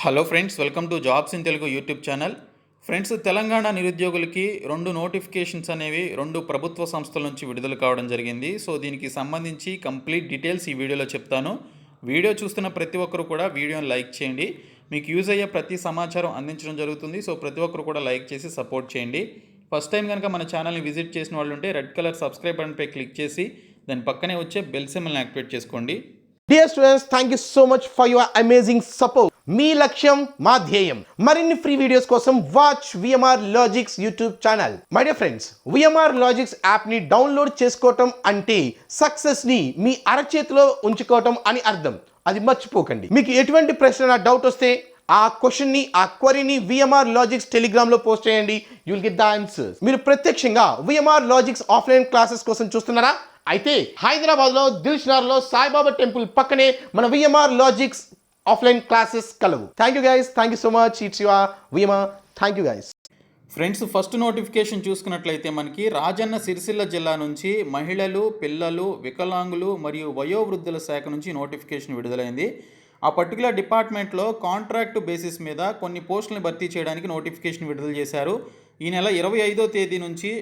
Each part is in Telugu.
Hello friends, welcome to jobs in Telugu YouTube channel. Friends, Telangana నిరుద్యోగులకి 2 నోటిఫికేషన్స్ అనేవి 2 ప్రభుత్వ సంస్థల నుంచి విడుదల కావడం జరిగింది. సో దీనికి సంబంధించి కంప్లీట్ డీటెయిల్స్ ఈ వీడియోలో చెప్తాను. వీడియో చూస్తున్న ప్రతి ఒక్కరు కూడా వీడియోని లైక్ చేయండి. మీకు యూజ్ అయ్యే ప్రతి సమాచారం అందించడం జరుగుతుంది. సో ప్రతి ఒక్కరు కూడా లైక్ చేసి సపోర్ట్ చేయండి. ఫస్ట్ టైం కనుక మన ఛానల్ని విజిట్ చేసిన వాళ్ళు ఉంటే రెడ్ కలర్ సబ్స్క్రైబ్ బటన్పై క్లిక్ చేసి దాని పక్కనే వచ్చే బెల్ సింబల్ని యాక్టివేట్ చేసుకోండి. Dear students, thank you so much for your amazing support. మీ లక్ష్యం మా ధ్యేయం. మరిన్ని ఫ్రీ వీడియోస్ కోసం watch VMR logics YouTube channel. My dear friends, VMR logics app ని డౌన్లోడ్ చేసుకోవటం అంటే సక్సెస్ ని మీ అరచేతిలో ఉంచుకోవటం అని అర్థం. అది మర్చిపోకండి. మీకు ఎటువంటి ప్రశ్న డౌట్ వస్తే ఆ క్వశ్చన్ ని, ఆ క్వరీని విఎంఆర్ లాజిక్స్ టెలిగ్రామ్ లో పోస్ట్ చేయండి. You will get the answers. మీరు ప్రత్యక్షంగా విఎంఆర్ లాజిక్స్ ఆఫ్లైన్ క్లాసెస్ కోసం చూస్తున్నారా? అయితే హైదరాబాద్లో దిల్షుఖ్నగర్లో సాయిబాబా టెంపుల్ పక్కనే మన విఎంఆర్ లాజిక్స్ ఆఫ్లైన్ క్లాసెస్ కలవు. Thank you guys, thank you so much. It's your VMR. Thank you guys. Friends, first notification చూసుకున్నట్లయితే మనకి రాజన్న సిరిసిల్ల జిల్లా నుంచి మహిళలు, పిల్లలు, వికలాంగులు మరియు వయోవృద్ధుల శాఖ నుంచి నోటిఫికేషన్ విడుదలైంది. ఆ పర్టికులర్ డిపార్ట్మెంట్లో కాంట్రాక్ట్ బేసిస్ మీద కొన్ని పోస్టులను భర్తీ చేయడానికి నోటిఫికేషన్ విడుదల చేశారు. ఈ నెల 25వ తేదీ నుంచి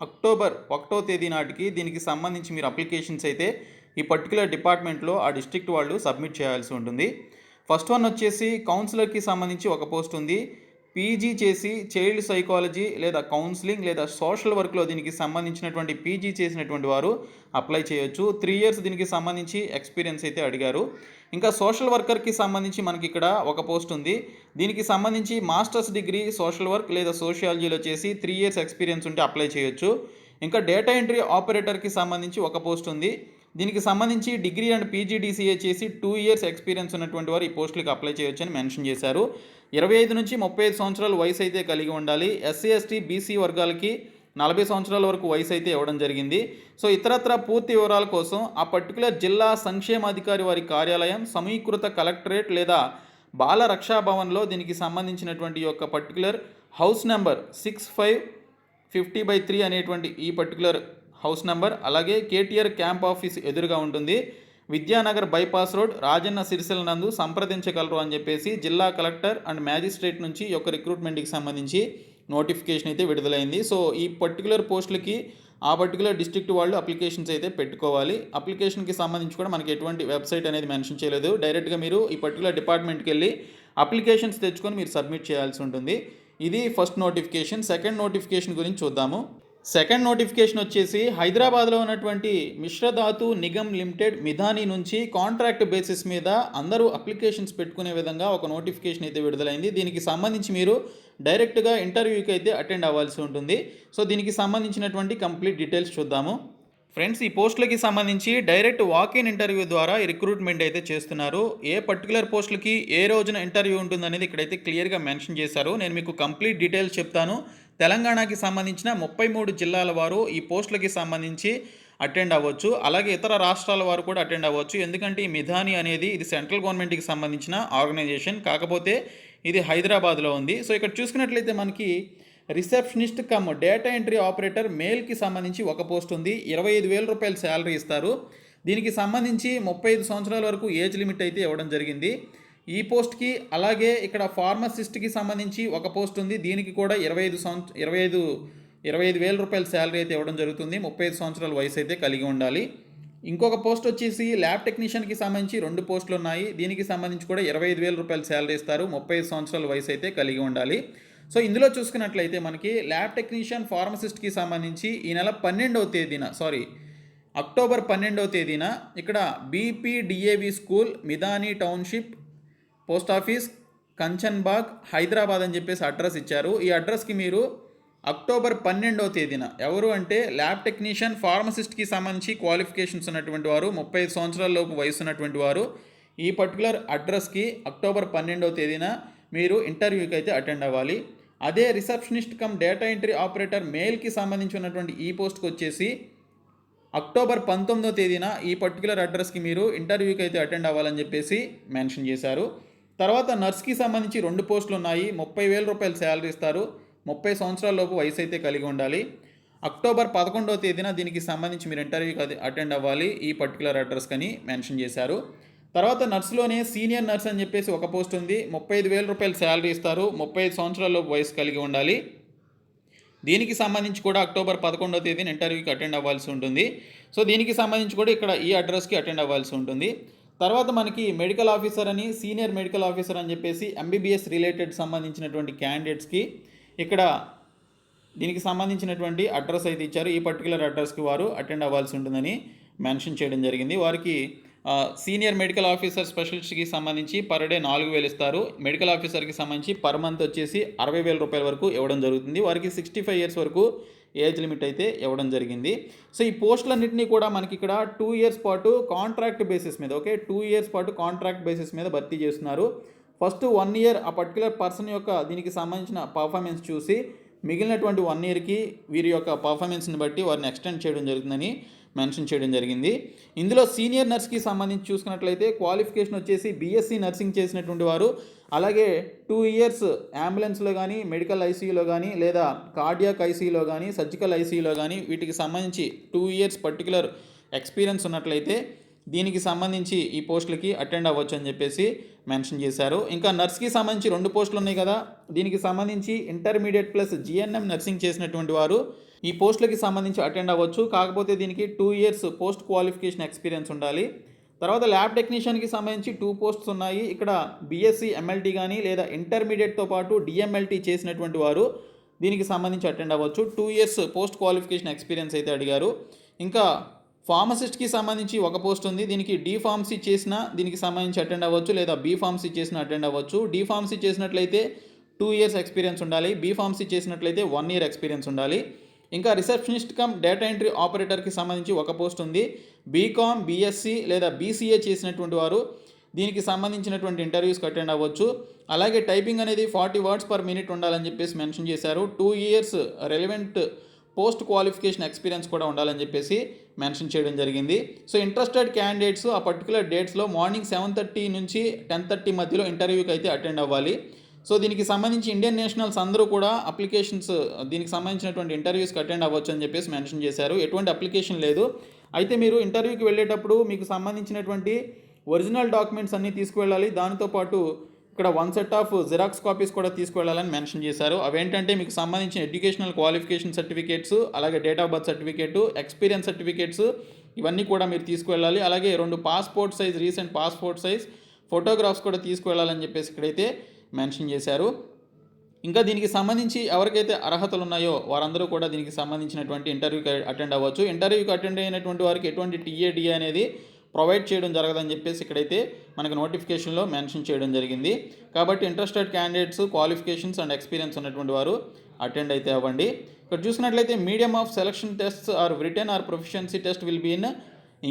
అక్టోబర్ 1వ తేదీ నాటికి దీనికి సంబంధించి మీరు అప్లికేషన్స్ అయితే ఈ పర్టికులర్ డిపార్ట్మెంట్లో ఆ డిస్ట్రిక్ట్ వాళ్ళు సబ్మిట్ చేయాల్సి ఉంటుంది. ఫస్ట్ వన్ వచ్చేసి కౌన్సిలర్కి సంబంధించి ఒక పోస్ట్ ఉంది. పీజీ చేసి చైల్డ్ సైకాలజీ లేదా కౌన్సిలింగ్ లేదా సోషల్ వర్క్లో దీనికి సంబంధించినటువంటి పీజీ చేసినటువంటి వారు అప్లై చేయొచ్చు. 3 ఇయర్స్ దీనికి సంబంధించి ఎక్స్పీరియన్స్ అయితే అడిగారు. ఇంకా సోషల్ వర్కర్కి సంబంధించి మనకి ఇక్కడ ఒక పోస్ట్ ఉంది. దీనికి సంబంధించి మాస్టర్స్ డిగ్రీ సోషల్ వర్క్ లేదా సోషియాలజీలో చేసి 3 ఇయర్స్ ఎక్స్పీరియన్స్ ఉంటే అప్లై చేయొచ్చు. ఇంకా డేటా ఎంట్రీ ఆపరేటర్కి సంబంధించి ఒక పోస్ట్ ఉంది. దీనికి సంబంధించి డిగ్రీ అండ్ పీజీడీసీఏ చేసి 2 ఇయర్స్ ఎక్స్పీరియన్స్ ఉన్నటువంటి వారు ఈ పోస్టులకు అప్లై చేయొచ్చు అని మెన్షన్ చేశారు. 25 నుంచి 35 సంవత్సరాల వయసు అయితే కలిగి ఉండాలి. ఎస్సీ, ఎస్టీ, బీసీ వర్గాలకి 40 సంవత్సరాల వరకు వయసు అయితే ఇవ్వడం జరిగింది. సో ఇతరత్ర పూర్తి వివరాల కోసం ఆ పర్టికులర్ జిల్లా సంక్షేమాధికారి వారి కార్యాలయం, సమీకృత కలెక్టరేట్ లేదా బాల రక్షాభవన్లో దీనికి సంబంధించినటువంటి యొక్క పర్టికులర్ హౌస్ నెంబర్ 6550/3 అనేటువంటి ఈ పర్టికులర్ హౌస్ నెంబర్, అలాగే కేటీఆర్ క్యాంప్ ఆఫీస్ ఎదురుగా ఉంటుంది. విద్యానగర్ బైపాస్ రోడ్, రాజన్న సిరిసిల్ల నందు సంప్రదించగలరు అని చెప్పేసి జిల్లా కలెక్టర్ అండ్ మ్యాజిస్ట్రేట్ నుంచి యొక్క రిక్రూట్మెంట్కి సంబంధించి నోటిఫికేషన్ అయితే విడుదలైంది. సో ఈ పర్టికులర్ పోస్టులకి ఆ పర్టికులర్ డిస్ట్రిక్ట్ వాళ్ళు అప్లికేషన్స్ అయితే పెట్టుకోవాలి. అప్లికేషన్కి సంబంధించి కూడా మనకి ఎటువంటి వెబ్సైట్ అనేది మెన్షన్ చేయలేదు. డైరెక్ట్గా మీరు ఈ పర్టికులర్ డిపార్ట్మెంట్కి వెళ్ళి అప్లికేషన్స్ తెచ్చుకొని మీరు సబ్మిట్ చేయాల్సి ఉంటుంది. ఇది ఫస్ట్ నోటిఫికేషన్. సెకండ్ నోటిఫికేషన్ గురించి చూద్దాము. సెకండ్ నోటిఫికేషన్ వచ్చేసి హైదరాబాద్లో ఉన్నటువంటి మిశ్రధాతు నిగమ్ లిమిటెడ్ మిధాని నుంచి కాంట్రాక్ట్ బేసిస్ మీద అందరూ అప్లికేషన్స్ పెట్టుకునే విధంగా ఒక నోటిఫికేషన్ అయితే విడుదలైంది. దీనికి సంబంధించి మీరు డైరెక్ట్గా ఇంటర్వ్యూకి అయితే అటెండ్ అవ్వాల్సి ఉంటుంది. సో దీనికి సంబంధించినటువంటి కంప్లీట్ డీటెయిల్స్ చూద్దాము. ఫ్రెండ్స్, ఈ పోస్టులకి సంబంధించి డైరెక్ట్ వాక్-ఇన్ ఇంటర్వ్యూ ద్వారా ఈ రిక్రూట్మెంట్ అయితే చేస్తున్నారు. ఏ పర్టికులర్ పోస్టులకి ఏ రోజున ఇంటర్వ్యూ ఉంటుందనేది ఇక్కడైతే క్లియర్గా మెన్షన్ చేశారు. నేను మీకు కంప్లీట్ డీటెయిల్స్ చెప్తాను. తెలంగాణకి సంబంధించిన 33 జిల్లాల వారు ఈ పోస్టులకి సంబంధించి అటెండ్ అవ్వచ్చు. అలాగే ఇతర రాష్ట్రాల వారు కూడా అటెండ్ అవ్వచ్చు. ఎందుకంటే ఈ మిధాని అనేది ఇది సెంట్రల్ గవర్నమెంట్కి సంబంధించిన ఆర్గనైజేషన్, కాకపోతే ఇది హైదరాబాద్లో ఉంది. సో ఇక్కడ చూసుకున్నట్లయితే మనకి receptionist cum data entry operator మేల్కి సంబంధించి ఒక పోస్ట్ ఉంది. 25,000 రూపాయలు శాలరీ ఇస్తారు. దీనికి సంబంధించి 35 సంవత్సరాల వరకు ఏజ్ లిమిట్ అయితే ఇవ్వడం జరిగింది ఈ పోస్ట్కి. అలాగే ఇక్కడ ఫార్మసిస్ట్కి సంబంధించి ఒక పోస్ట్ ఉంది. దీనికి కూడా 25,000 రూపాయల శాలరీ అయితే ఇవ్వడం జరుగుతుంది. 35 సంవత్సరాల వయసు అయితే కలిగి ఉండాలి. ఇంకొక పోస్ట్ వచ్చేసి ల్యాబ్ టెక్నీషియన్కి సంబంధించి 2 పోస్టులు ఉన్నాయి. దీనికి సంబంధించి కూడా 25,000 రూపాయల శాలరీ ఇస్తారు. 35 సంవత్సరాల వయసు అయితే కలిగి ఉండాలి. సో ఇందులో చూసుకున్నట్లయితే మనకి ల్యాబ్ టెక్నీషియన్ ఫార్మసిస్ట్కి సంబంధించి ఈ నెల అక్టోబర్ 12వ తేదీన ఇక్కడ BPDAV school, Midhani township, post office, Kanchanbagh, Hyderabad అని చెప్పేసి అడ్రస్ ఇచ్చారు. ఈ అడ్రస్కి మీరు అక్టోబర్ 12వ తేదీన ఎవరు అంటే ల్యాబ్ టెక్నీషియన్ ఫార్మసిస్ట్కి సంబంధించి క్వాలిఫికేషన్స్ ఉన్నటువంటి వారు, 35 సంవత్సరాలలోపు వయసు ఉన్నటువంటి వారు ఈ పర్టికులర్ అడ్రస్కి అక్టోబర్ 12వ తేదీన మీరు ఇంటర్వ్యూకి అయితే అటెండ్ అవ్వాలి. అదే receptionist cum data entry operator మేల్కి సంబంధించి ఉన్నటువంటి ఈ పోస్ట్కి వచ్చేసి అక్టోబర్ 19వ తేదీన ఈ పర్టికులర్ అడ్రస్కి మీరు ఇంటర్వ్యూకి అయితే అటెండ్ అవ్వాలని చెప్పేసి మెన్షన్ చేశారు. తర్వాత నర్స్కి సంబంధించి 2 పోస్టులు ఉన్నాయి. 30,000 రూపాయలు శాలరీ ఇస్తారు. 30 సంవత్సరాల లోపు వయసు అయితే కలిగి ఉండాలి. అక్టోబర్ 11వ తేదీన దీనికి సంబంధించి మీరు ఇంటర్వ్యూకి అటెండ్ అవ్వాలి ఈ పర్టికులర్ అడ్రస్ కని మెన్షన్ చేశారు. తర్వాత నర్సులోనే సీనియర్ నర్స్ అని చెప్పేసి ఒక పోస్ట్ ఉంది. 35,000 రూపాయలు శాలరీ ఇస్తారు. 35 సంవత్సరాల వయసు కలిగి ఉండాలి. దీనికి సంబంధించి కూడా అక్టోబర్ 11వ తేదీన ఇంటర్వ్యూకి అటెండ్ అవ్వాల్సి ఉంటుంది. సో దీనికి సంబంధించి కూడా ఇక్కడ ఈ అడ్రస్కి అటెండ్ అవ్వాల్సి ఉంటుంది. తర్వాత మనకి మెడికల్ ఆఫీసర్ అని, సీనియర్ మెడికల్ ఆఫీసర్ అని చెప్పేసి ఎంబీబీఎస్ రిలేటెడ్ సంబంధించినటువంటి క్యాండిడేట్స్కి ఇక్కడ దీనికి సంబంధించినటువంటి అడ్రస్ అయితే ఇచ్చారు. ఈ పర్టికులర్ అడ్రస్కి వారు అటెండ్ అవ్వాల్సి ఉంటుందని మెన్షన్ చేయడం జరిగింది. వారికి సీనియర్ మెడికల్ ఆఫీసర్ స్పెషలిస్ట్కి సంబంధించి పర్ డే 4,000 ఇస్తారు. మెడికల్ ఆఫీసర్కి సంబంధించి పర్ మంత్ వచ్చేసి 60,000 రూపాయల వరకు ఇవ్వడం జరుగుతుంది. వారికి 65 ఇయర్స్ వరకు ఏజ్ లిమిట్ అయితే ఇవ్వడం జరిగింది. సో ఈ పోస్టులన్నింటినీ కూడా మనకి ఇక్కడ 2 ఇయర్స్ పాటు కాంట్రాక్ట్ బేసిస్ మీద, ఓకే, 2 ఇయర్స్ పాటు కాంట్రాక్ట్ బేసిస్ మీద భర్తీ చేస్తున్నారు. ఫస్ట్ 1 ఇయర్ ఆ పర్టికులర్ పర్సన్ యొక్క దీనికి సంబంధించిన పర్ఫార్మెన్స్ చూసి మిగిలినటువంటి 1 ఇయర్కి వీరి యొక్క పర్ఫార్మెన్స్ని బట్టి వారిని ఎక్స్టెండ్ చేయడం జరుగుతుందని మెన్షన్ చేయడం జరిగింది. ఇందులో సీనియర్ నర్స్కి సంబంధించి చూసుకున్నట్లయితే క్వాలిఫికేషన్ వచ్చేసి బీఎస్సీ నర్సింగ్ చేసినటువంటి వారు, అలాగే 2 ఇయర్స్ అంబులెన్స్లో కానీ, మెడికల్ ఐసీయూలో కానీ, లేదా కార్డియాక్ ఐసీయూలో కానీ, సర్జికల్ ఐసీయూలో కానీ వీటికి సంబంధించి 2 ఇయర్స్ పర్టికులర్ ఎక్స్పీరియన్స్ ఉన్నట్లయితే దీనికి సంబంధించి ఈ పోస్టులకి అటెండ్ అవ్వచ్చు అని చెప్పేసి మెన్షన్ చేశారు. ఇంకా నర్స్కి సంబంధించి 2 పోస్టులు ఉన్నాయి కదా, దీనికి సంబంధించి ఇంటర్మీడియట్ ప్లస్ జిఎన్ఎం నర్సింగ్ చేసినటువంటి వారు ఈ పోస్టులకి సంబంధించి అటెండ్ అవ్వచ్చు. కాకపోతే దీనికి 2 ఇయర్స్ పోస్ట్ క్వాలిఫికేషన్ ఎక్స్పీరియన్స్ ఉండాలి. తర్వాత ల్యాబ్ టెక్నీషియన్కి సంబంధించి 2 పోస్ట్స్ ఉన్నాయి. ఇక్కడ బీఎస్సీ ఎంఎల్టీ కానీ లేదా ఇంటర్మీడియట్తో పాటు డిఎంఎల్టీ చేసినటువంటి వారు దీనికి సంబంధించి అటెండ్ అవ్వచ్చు. 2 ఇయర్స్ పోస్ట్ క్వాలిఫికేషన్ ఎక్స్పీరియన్స్ అయితే అడిగారు. ఇంకా ఫార్మసిస్ట్కి సంబంధించి ఒక పోస్ట్ ఉంది. దీనికి డి ఫార్మసీ చేసిన దీనికి సంబంధించి అటెండ్ అవ్వచ్చు, లేదా బీ ఫార్మసీ చేసిన అటెండ్ అవ్వచ్చు. డి ఫార్మసీ చేసినట్లయితే 2 ఇయర్స్ ఎక్స్పీరియన్స్ ఉండాలి. బీ ఫార్మసీ చేసినట్లయితే 1 ఇయర్ ఎక్స్పీరియన్స్ ఉండాలి. ఇంకా రిసెప్షనిస్ట్ కమ్ డేటా ఎంట్రీ ఆపరేటర్కి సంబంధించి ఒక పోస్ట్ ఉంది. బీకామ్, బీఎస్సీ లేదా బీసీఏ చేసినటువంటి వారు దీనికి సంబంధించినటువంటి ఇంటర్వ్యూస్కి అటెండ్ అవ్వచ్చు. అలాగే టైపింగ్ అనేది 40 వర్డ్స్ పర్ మినిట్ ఉండాలని చెప్పేసి మెన్షన్ చేశారు. 2 years relevant post qualification experience కూడా ఉండాలని చెప్పేసి మెన్షన్ చేయడం జరిగింది. సో ఇంట్రెస్టెడ్ క్యాండిడేట్స్ ఆ పర్టికులర్ డేట్స్లో మార్నింగ్ 7:30 నుంచి 10:30 మధ్యలో ఇంటర్వ్యూకి అయితే అటెండ్ అవ్వాలి. సో దీనికి సంబంధించి ఇండియన్ నేషనల్స్ అందరూ కూడా అప్లికేషన్స్ దీనికి సంబంధించినటువంటి ఇంటర్వ్యూస్కి అటెండ్ అవ్వచ్చు అని చెప్పేసి మెన్షన్ చేశారు. ఎటువంటి అప్లికేషన్ లేదు. అయితే మీరు ఇంటర్వ్యూకి వెళ్ళేటప్పుడు మీకు సంబంధించినటువంటి ఒరిజినల్ డాక్యుమెంట్స్ అన్నీ తీసుకువెళ్ళాలి. దానితోపాటు ఇక్కడ 1 సెట్ ఆఫ్ జిరాక్స్ కాపీస్ కూడా తీసుకువెళ్ళాలని మెన్షన్ చేశారు. అవేంటంటే మీకు సంబంధించిన ఎడ్యుకేషనల్ క్వాలిఫికేషన్ సర్టిఫికేట్స్, అలాగే date of birth certificate, experience certificates ఇవన్నీ కూడా మీరు తీసుకువెళ్ళాలి. అలాగే 2 passport size, recent passport size photographs కూడా తీసుకువెళ్ళాలని చెప్పేసి ఇక్కడైతే మెన్షన్ చేశారు. ఇంకా దీనికి సంబంధించి ఎవరికైతే అర్హతలు ఉన్నాయో వారందరూ కూడా దీనికి సంబంధించినటువంటి ఇంటర్వ్యూకి అటెండ్ అవ్వచ్చు. ఇంటర్వ్యూకి అటెండ్ అయినటువంటి వారికి ఎటువంటి టీఏడిఏ అనేది ప్రొవైడ్ చేయడం జరగదని చెప్పేసి ఇక్కడైతే మనకు నోటిఫికేషన్లో మెన్షన్ చేయడం జరిగింది. కాబట్టి interested candidates qualifications and experience ఉన్నటువంటి వారు అటెండ్ అయితే అవ్వండి. ఇక్కడ చూసినట్లయితే medium of selection tests are written or proficiency test will be in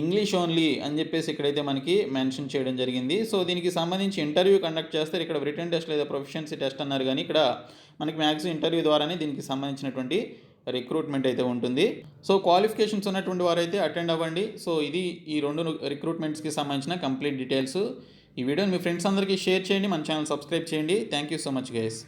English only అని చెప్పేసి ఇక్కడైతే మనకి మెన్షన్ చేయడం జరిగింది. సో దీనికి సంబంధించి ఇంటర్వ్యూ కండక్ట్ చేస్తారు. ఇక్కడ రిటర్న్ టెస్ట్ లేదా ప్రొఫిషియన్సీ టెస్ట్ అన్నారు, కానీ ఇక్కడ మనకి మ్యాక్సిమం ఇంటర్వ్యూ ద్వారానే దీనికి సంబంధించినటువంటి రిక్రూట్మెంట్ అయితే ఉంటుంది. సో క్వాలిఫికేషన్స్ ఉన్నటువంటి వారైతే అటెండ్ అవ్వండి. సో ఇది ఈ 2 రిక్రూట్మెంట్స్కి సంబంధించిన కంప్లీట్ డీటెయిల్స్. ఈ వీడియోని మీ ఫ్రెండ్స్ అందరికీ షేర్ చేయండి, మన ఛానల్ సబ్స్క్రైబ్ చేయండి. Thank you so much guys.